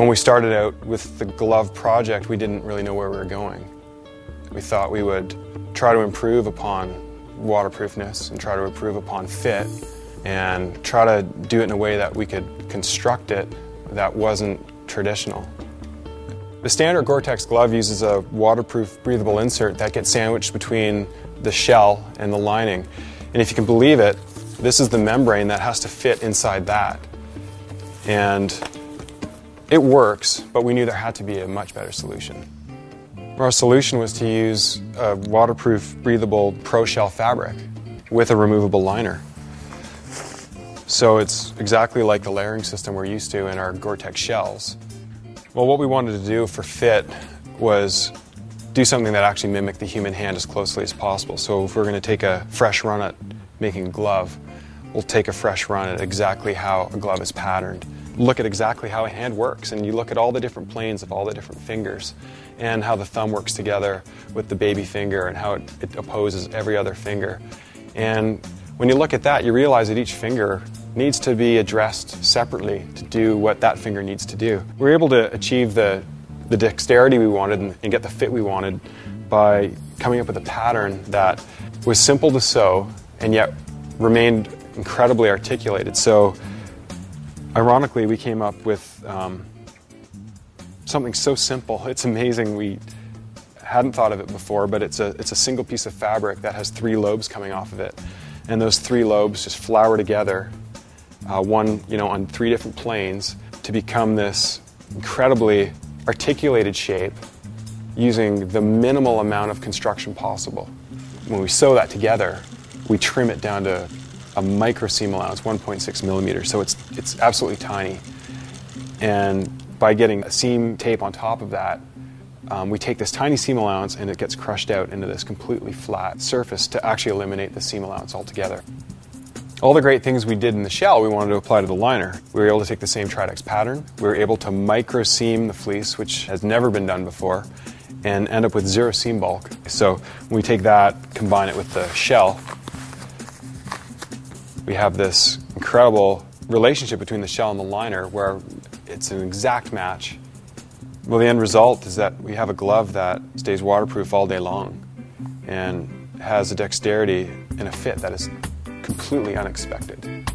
When we started out with the glove project, we didn't really know where we were going. We thought we would try to improve upon waterproofness and try to improve upon fit and try to do it in a way that we could construct it that wasn't traditional. The standard Gore-Tex glove uses a waterproof breathable insert that gets sandwiched between the shell and the lining. And if you can believe it, this is the membrane that has to fit inside that. And it works, but we knew there had to be a much better solution. Our solution was to use a waterproof, breathable pro shell fabric with a removable liner. So it's exactly like the layering system we're used to in our Gore-Tex shells. Well, what we wanted to do for fit was do something that actually mimicked the human hand as closely as possible. So if we're going to take a fresh run at making a glove, we'll take a fresh run at exactly how a glove is patterned. Look at exactly how a hand works, and you look at all the different planes of all the different fingers and how the thumb works together with the baby finger and how it opposes every other finger. And when you look at that, you realize that each finger needs to be addressed separately to do what that finger needs to do. We were able to achieve the dexterity we wanted and get the fit we wanted by coming up with a pattern that was simple to sew and yet remained incredibly articulated. So ironically, we came up with something so simple. It's amazing. We hadn't thought of it before, but it's a single piece of fabric that has 3 lobes coming off of it. And those 3 lobes just flower together, one on 3 different planes, to become this incredibly articulated shape using the minimal amount of construction possible. When we sew that together, we trim it down to a micro seam allowance, 1.6 millimeters, so it's absolutely tiny. And by getting a seam tape on top of that, we take this tiny seam allowance and it gets crushed out into this completely flat surface to actually eliminate the seam allowance altogether. All the great things we did in the shell, we wanted to apply to the liner. We were able to take the same Tridexx pattern. We were able to micro seam the fleece, which has never been done before, and end up with 0 seam bulk. So when we take that, combine it with the shell, we have this incredible relationship between the shell and the liner where it's an exact match. Well, the end result is that we have a glove that stays waterproof all day long and has a dexterity and a fit that is completely unexpected.